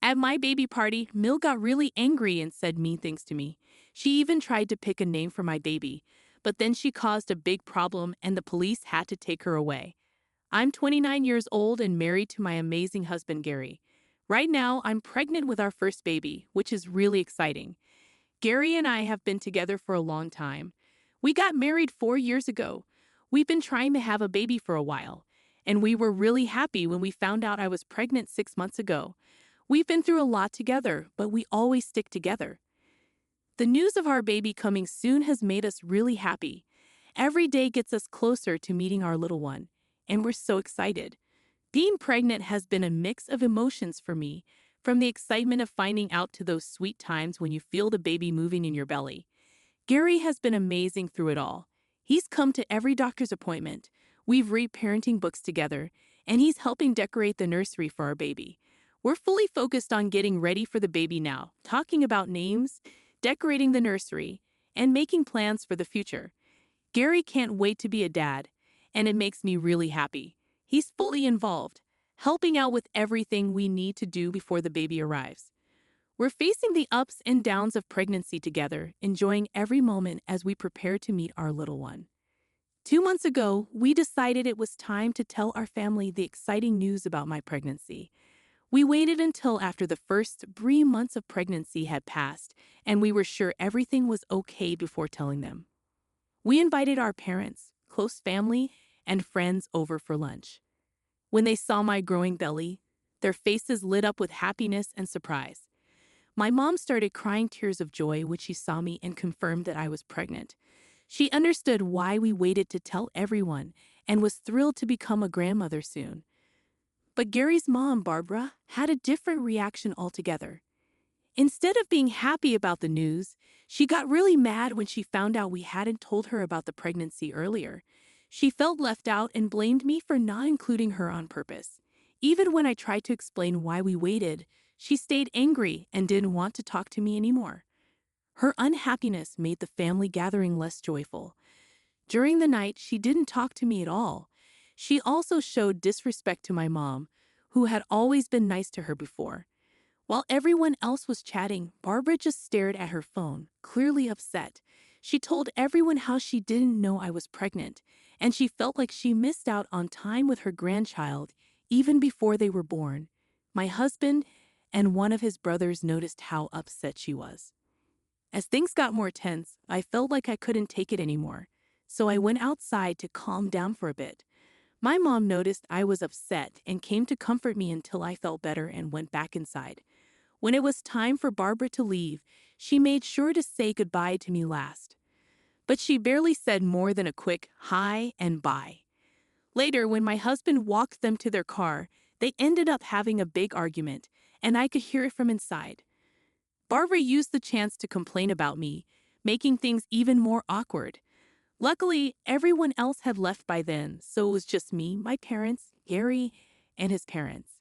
At my baby party, Mill got really angry and said mean things to me. She even tried to pick a name for my baby, but then she caused a big problem and the police had to take her away. I'm 29 years old and married to my amazing husband, Gary. Right now, I'm pregnant with our first baby, which is really exciting. Gary and I have been together for a long time. We got married 4 years ago. We've been trying to have a baby for a while, and we were really happy when we found out I was pregnant 6 months ago. We've been through a lot together, but we always stick together. The news of our baby coming soon has made us really happy. Every day gets us closer to meeting our little one, and we're so excited. Being pregnant has been a mix of emotions for me, from the excitement of finding out to those sweet times when you feel the baby moving in your belly. Gary has been amazing through it all. He's come to every doctor's appointment. We've read parenting books together, and he's helping decorate the nursery for our baby. We're fully focused on getting ready for the baby now, talking about names, decorating the nursery, and making plans for the future. Gary can't wait to be a dad, and it makes me really happy. He's fully involved, helping out with everything we need to do before the baby arrives. We're facing the ups and downs of pregnancy together, enjoying every moment as we prepare to meet our little one. 2 months ago, we decided it was time to tell our family the exciting news about my pregnancy. We waited until after the first 3 months of pregnancy had passed, and we were sure everything was okay before telling them. We invited our parents, close family, and friends over for lunch. When they saw my growing belly, their faces lit up with happiness and surprise. My mom started crying tears of joy when she saw me and confirmed that I was pregnant. She understood why we waited to tell everyone and was thrilled to become a grandmother soon. But Gary's mom, Barbara, had a different reaction altogether. Instead of being happy about the news, she got really mad when she found out we hadn't told her about the pregnancy earlier. She felt left out and blamed me for not including her on purpose. Even when I tried to explain why we waited, she stayed angry and didn't want to talk to me anymore. Her unhappiness made the family gathering less joyful. During the night, she didn't talk to me at all. She also showed disrespect to my mom, who had always been nice to her before. While everyone else was chatting, Barbara just stared at her phone, clearly upset. She told everyone how she didn't know I was pregnant, and she felt like she missed out on time with her grandchild even before they were born. My husband and one of his brothers noticed how upset she was. As things got more tense, I felt like I couldn't take it anymore, so I went outside to calm down for a bit. My mom noticed I was upset and came to comfort me until I felt better and went back inside. When it was time for Barbara to leave, she made sure to say goodbye to me last. But she barely said more than a quick hi and bye. Later, when my husband walked them to their car, they ended up having a big argument, and I could hear it from inside. Barbara used the chance to complain about me, making things even more awkward. Luckily, everyone else had left by then, so it was just me, my parents, Gary, and his parents.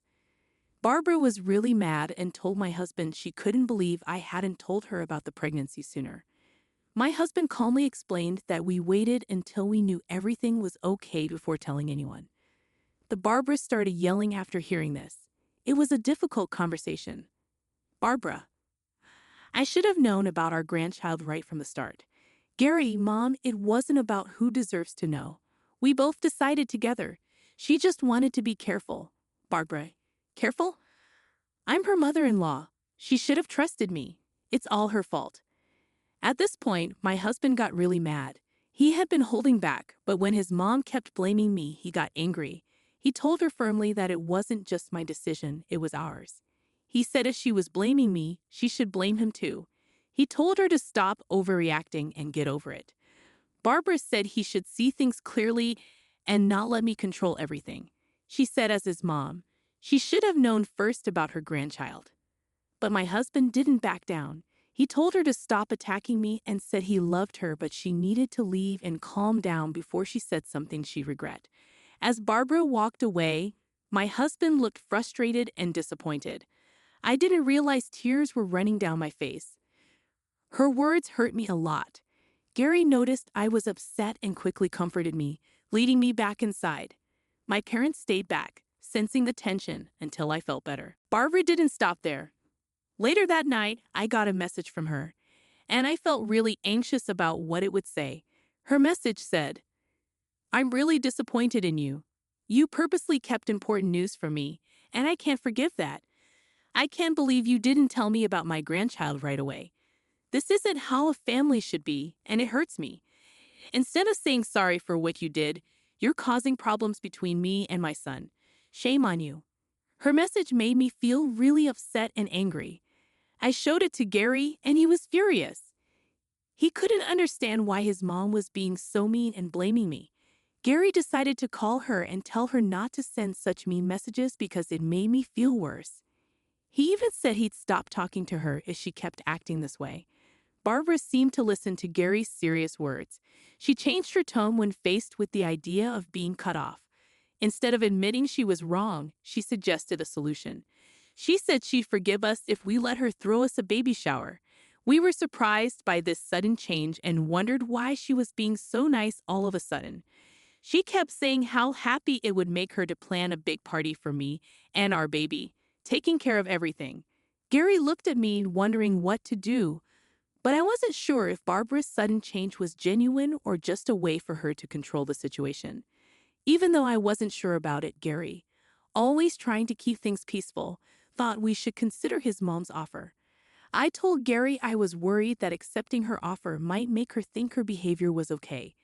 Barbara was really mad and told my husband she couldn't believe I hadn't told her about the pregnancy sooner. My husband calmly explained that we waited until we knew everything was okay before telling anyone. The Barbara started yelling after hearing this. It was a difficult conversation. Barbara, I should have known about our grandchild right from the start. Gary, Mom, it wasn't about who deserves to know. We both decided together. She just wanted to be careful. Barbara, careful? I'm her mother-in-law. She should have trusted me. It's all her fault. At this point, my husband got really mad. He had been holding back, but when his mom kept blaming me, he got angry. He told her firmly that it wasn't just my decision, it was ours. He said if she was blaming me, she should blame him too. He told her to stop overreacting and get over it. Barbara said he should see things clearly and not let me control everything. She said as his mom, she should have known first about her grandchild. But my husband didn't back down. He told her to stop attacking me and said he loved her, but she needed to leave and calm down before she said something she'd regret. As Barbara walked away, my husband looked frustrated and disappointed. I didn't realize tears were running down my face. Her words hurt me a lot. Gary noticed I was upset and quickly comforted me, leading me back inside. My parents stayed back, sensing the tension until I felt better. Barbara didn't stop there. Later that night, I got a message from her, and I felt really anxious about what it would say. Her message said, "I'm really disappointed in you. You purposely kept important news from me, and I can't forgive that. I can't believe you didn't tell me about my grandchild right away. This isn't how a family should be, and it hurts me. Instead of saying sorry for what you did, you're causing problems between me and my son. Shame on you." Her message made me feel really upset and angry. I showed it to Gary, and he was furious. He couldn't understand why his mom was being so mean and blaming me. Gary decided to call her and tell her not to send such mean messages because it made me feel worse. He even said he'd stop talking to her if she kept acting this way. Barbara seemed to listen to Gary's serious words. She changed her tone when faced with the idea of being cut off. Instead of admitting she was wrong, she suggested a solution. She said she'd forgive us if we let her throw us a baby shower. We were surprised by this sudden change and wondered why she was being so nice all of a sudden. She kept saying how happy it would make her to plan a big party for me and our baby, taking care of everything. Gary looked at me, wondering what to do, but I wasn't sure if Barbara's sudden change was genuine or just a way for her to control the situation. Even though I wasn't sure about it, Gary, always trying to keep things peaceful, thought we should consider his mom's offer. I told Gary I was worried that accepting her offer might make her think her behavior was okay.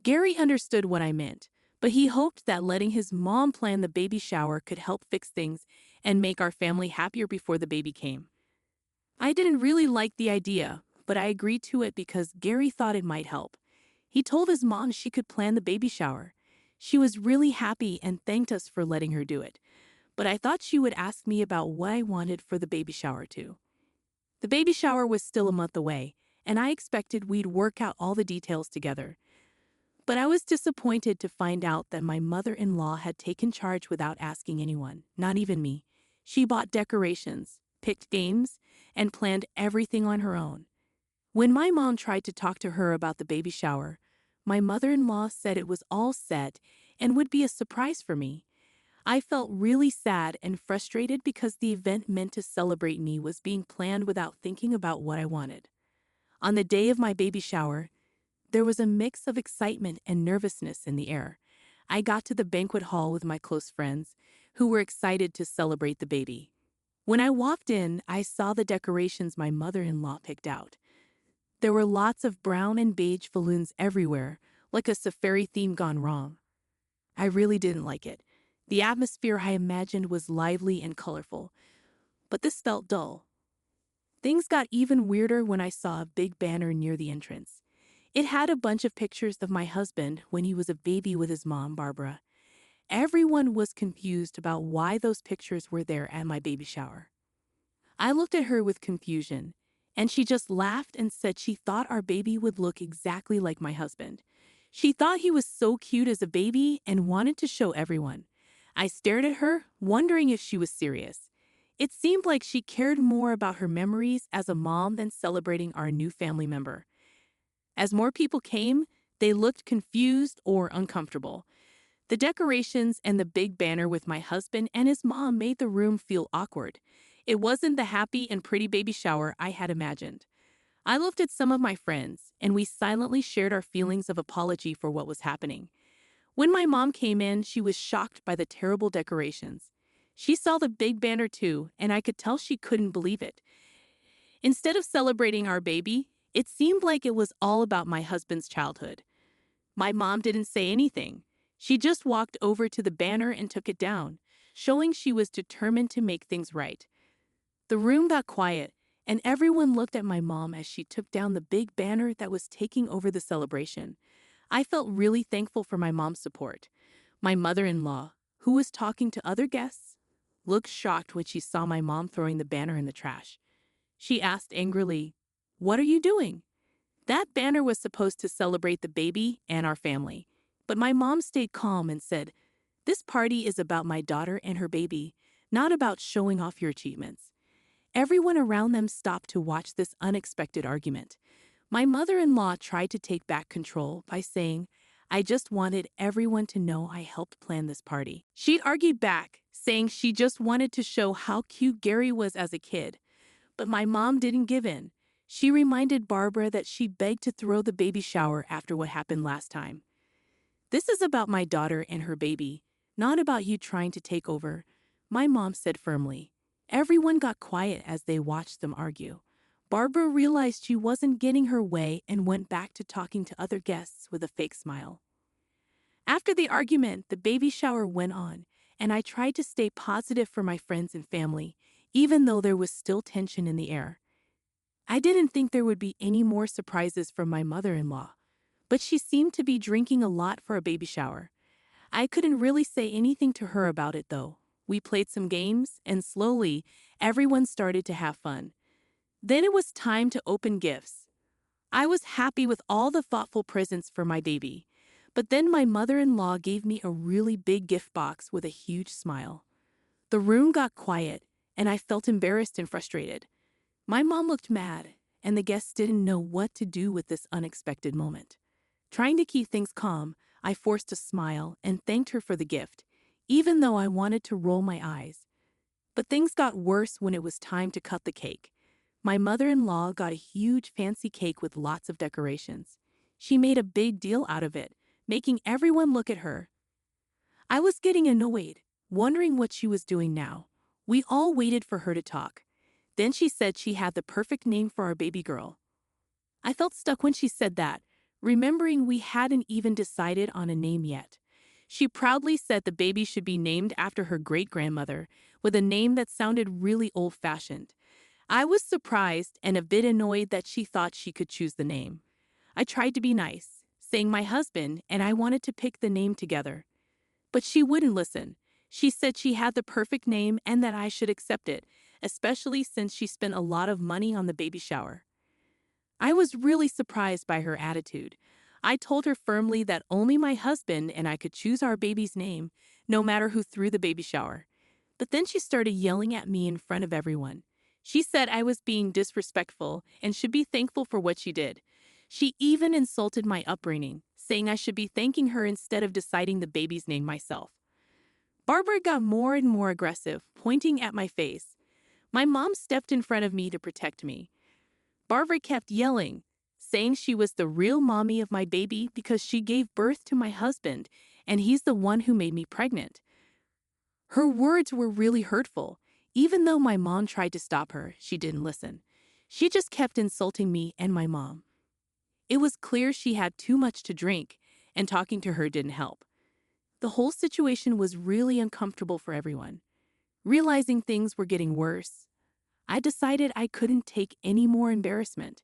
Gary understood what I meant, but he hoped that letting his mom plan the baby shower could help fix things and make our family happier before the baby came. I didn't really like the idea, but I agreed to it because Gary thought it might help. He told his mom she could plan the baby shower. She was really happy and thanked us for letting her do it, but I thought she would ask me about what I wanted for the baby shower too. The baby shower was still a month away, and I expected we'd work out all the details together. But I was disappointed to find out that my mother-in-law had taken charge without asking anyone, not even me. She bought decorations, picked games, and planned everything on her own. When my mom tried to talk to her about the baby shower, my mother-in-law said it was all set and would be a surprise for me. I felt really sad and frustrated because the event meant to celebrate me was being planned without thinking about what I wanted. On the day of my baby shower, there was a mix of excitement and nervousness in the air. I got to the banquet hall with my close friends, who were excited to celebrate the baby. When I walked in, I saw the decorations my mother-in-law picked out. There were lots of brown and beige balloons everywhere, like a safari theme gone wrong. I really didn't like it. The atmosphere I imagined was lively and colorful, but this felt dull. Things got even weirder when I saw a big banner near the entrance. It had a bunch of pictures of my husband when he was a baby with his mom, Barbara. Everyone was confused about why those pictures were there at my baby shower. I looked at her with confusion, and she just laughed and said she thought our baby would look exactly like my husband. She thought he was so cute as a baby and wanted to show everyone. I stared at her, wondering if she was serious. It seemed like she cared more about her memories as a mom than celebrating our new family member. As more people came, they looked confused or uncomfortable. The decorations and the big banner with my husband and his mom made the room feel awkward. It wasn't the happy and pretty baby shower I had imagined. I looked at some of my friends, and we silently shared our feelings of apology for what was happening. When my mom came in, she was shocked by the terrible decorations. She saw the big banner too, and I could tell she couldn't believe it. Instead of celebrating our baby, it seemed like it was all about my husband's childhood. My mom didn't say anything. She just walked over to the banner and took it down, showing she was determined to make things right. The room got quiet, and everyone looked at my mom as she took down the big banner that was taking over the celebration. I felt really thankful for my mom's support. My mother-in-law, who was talking to other guests, looked shocked when she saw my mom throwing the banner in the trash. She asked angrily, "What are you doing?" That banner was supposed to celebrate the baby and our family, but my mom stayed calm and said, "This party is about my daughter and her baby, not about showing off your achievements." Everyone around them stopped to watch this unexpected argument. My mother-in-law tried to take back control by saying, "I just wanted everyone to know I helped plan this party." She'd argued back, saying she just wanted to show how cute Gary was as a kid. But my mom didn't give in. She reminded Barbara that she begged to throw the baby shower after what happened last time. This is about my daughter and her baby, not about you trying to take over, my mom said firmly. Everyone got quiet as they watched them argue. Barbara realized she wasn't getting her way and went back to talking to other guests with a fake smile. After the argument, the baby shower went on, and I tried to stay positive for my friends and family, even though there was still tension in the air. I didn't think there would be any more surprises from my mother-in-law, but she seemed to be drinking a lot for a baby shower. I couldn't really say anything to her about it, though. We played some games, and slowly, everyone started to have fun. Then it was time to open gifts. I was happy with all the thoughtful presents for my baby. But then my mother-in-law gave me a really big gift box with a huge smile. The room got quiet, and I felt embarrassed and frustrated. My mom looked mad, and the guests didn't know what to do with this unexpected moment. Trying to keep things calm, I forced a smile and thanked her for the gift, even though I wanted to roll my eyes. But things got worse when it was time to cut the cake. My mother-in-law got a huge fancy cake with lots of decorations. She made a big deal out of it, making everyone look at her. I was getting annoyed, wondering what she was doing now. We all waited for her to talk. Then she said she had the perfect name for our baby girl. I felt stuck when she said that, remembering we hadn't even decided on a name yet. She proudly said the baby should be named after her great-grandmother, with a name that sounded really old-fashioned. I was surprised and a bit annoyed that she thought she could choose the name. I tried to be nice, saying my husband and I wanted to pick the name together. But she wouldn't listen. She said she had the perfect name and that I should accept it, especially since she spent a lot of money on the baby shower. I was really surprised by her attitude. I told her firmly that only my husband and I could choose our baby's name, no matter who threw the baby shower. But then she started yelling at me in front of everyone. She said I was being disrespectful and should be thankful for what she did. She even insulted my upbringing, saying I should be thanking her instead of deciding the baby's name myself. Barbara got more and more aggressive, pointing at my face. My mom stepped in front of me to protect me. Barbara kept yelling, saying she was the real mommy of my baby because she gave birth to my husband and he's the one who made me pregnant. Her words were really hurtful. Even though my mom tried to stop her, she didn't listen. She just kept insulting me and my mom. It was clear she had too much to drink, and talking to her didn't help. The whole situation was really uncomfortable for everyone. Realizing things were getting worse, I decided I couldn't take any more embarrassment.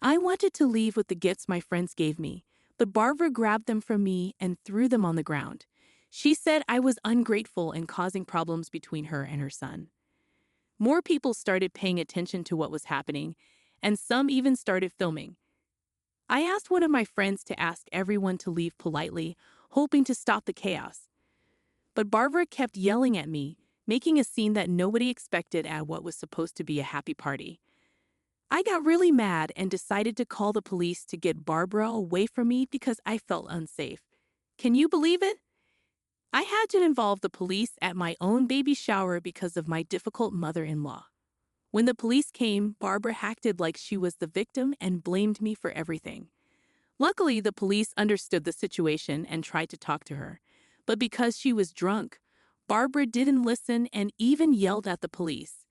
I wanted to leave with the gifts my friends gave me, but Barbara grabbed them from me and threw them on the ground. She said I was ungrateful and causing problems between her and her son. More people started paying attention to what was happening, and some even started filming. I asked one of my friends to ask everyone to leave politely, hoping to stop the chaos. But Barbara kept yelling at me, making a scene that nobody expected at what was supposed to be a happy party. I got really mad and decided to call the police to get Barbara away from me because I felt unsafe. Can you believe it? I had to involve the police at my own baby shower because of my difficult mother-in-law. When the police came, Barbara acted like she was the victim and blamed me for everything. Luckily, the police understood the situation and tried to talk to her. But because she was drunk, Barbara didn't listen and even yelled at the police.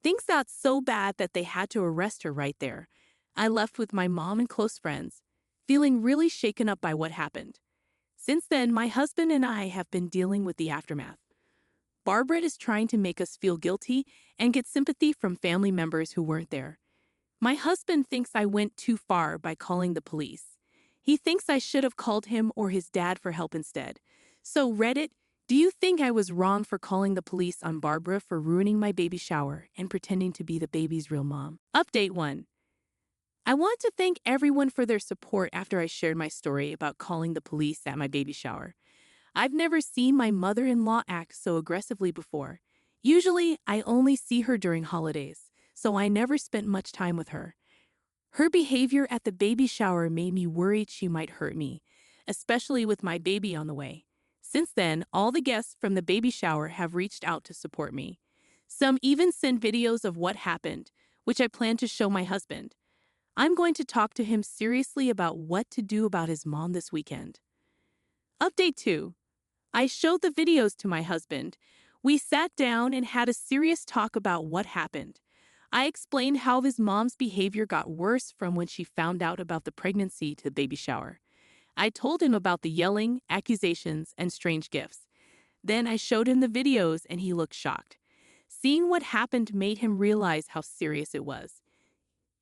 Things got so bad that they had to arrest her right there. I left with my mom and close friends, feeling really shaken up by what happened. Since then, my husband and I have been dealing with the aftermath. Barbara is trying to make us feel guilty and get sympathy from family members who weren't there. My husband thinks I went too far by calling the police. He thinks I should have called him or his dad for help instead. So, Reddit, do you think I was wrong for calling the police on Barbara for ruining my baby shower and pretending to be the baby's real mom? Update 1. I want to thank everyone for their support after I shared my story about calling the police at my baby shower. I've never seen my mother-in-law act so aggressively before. Usually, I only see her during holidays, so I never spent much time with her. Her behavior at the baby shower made me worried she might hurt me, especially with my baby on the way. Since then, all the guests from the baby shower have reached out to support me. Some even send videos of what happened, which I plan to show my husband. I'm going to talk to him seriously about what to do about his mom this weekend. Update 2. I showed the videos to my husband. We sat down and had a serious talk about what happened. I explained how his mom's behavior got worse from when she found out about the pregnancy to the baby shower. I told him about the yelling, accusations, and strange gifts. Then I showed him the videos and he looked shocked. Seeing what happened made him realize how serious it was.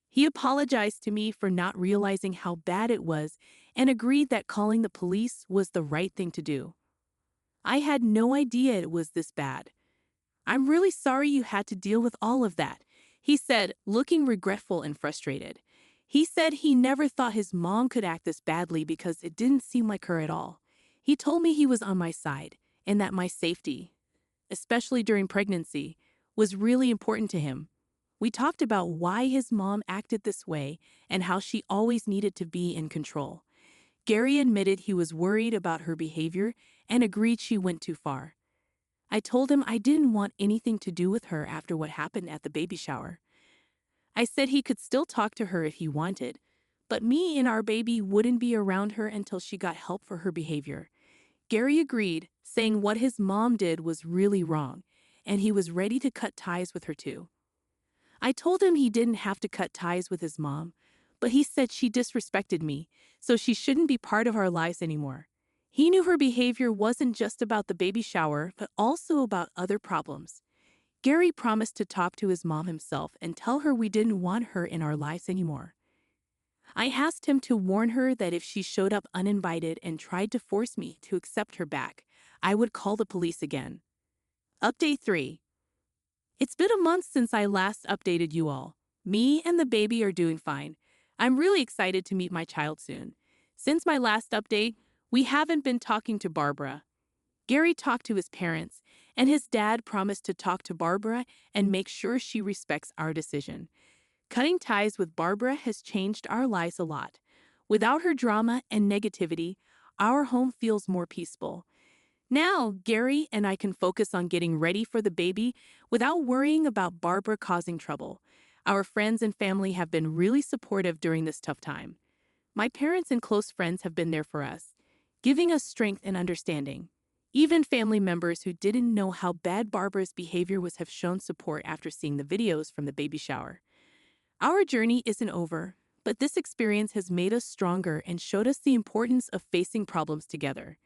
He apologized to me for not realizing how bad it was and agreed that calling the police was the right thing to do. I had no idea it was this bad. I'm really sorry you had to deal with all of that, he said, looking regretful and frustrated. He said he never thought his mom could act this badly because it didn't seem like her at all. He told me he was on my side and that my safety, especially during pregnancy, was really important to him. We talked about why his mom acted this way and how she always needed to be in control. Gary admitted he was worried about her behavior and agreed she went too far. I told him I didn't want anything to do with her after what happened at the baby shower. I said he could still talk to her if he wanted, but me and our baby wouldn't be around her until she got help for her behavior. Gary agreed, saying what his mom did was really wrong, and he was ready to cut ties with her too. I told him he didn't have to cut ties with his mom, but he said she disrespected me, so she shouldn't be part of our lives anymore. He knew her behavior wasn't just about the baby shower, but also about other problems. Gary promised to talk to his mom himself and tell her we didn't want her in our lives anymore. I asked him to warn her that if she showed up uninvited and tried to force me to accept her back, I would call the police again. Update 3. It's been a month since I last updated you all. Me and the baby are doing fine. I'm really excited to meet my child soon. Since my last update, we haven't been talking to Barbara. Gary talked to his parents, and his dad promised to talk to Barbara and make sure she respects our decision. Cutting ties with Barbara has changed our lives a lot. Without her drama and negativity, our home feels more peaceful. Now, Gary and I can focus on getting ready for the baby without worrying about Barbara causing trouble. Our friends and family have been really supportive during this tough time. My parents and close friends have been there for us, giving us strength and understanding. Even family members who didn't know how bad Barbara's behavior was have shown support after seeing the videos from the baby shower. Our journey isn't over, but this experience has made us stronger and showed us the importance of facing problems together.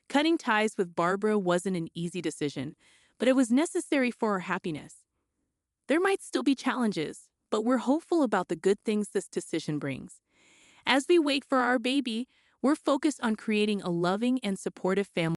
Cutting ties with Barbara wasn't an easy decision, but it was necessary for our happiness. There might still be challenges, but we're hopeful about the good things this decision brings. As we wait for our baby, we're focused on creating a loving and supportive family.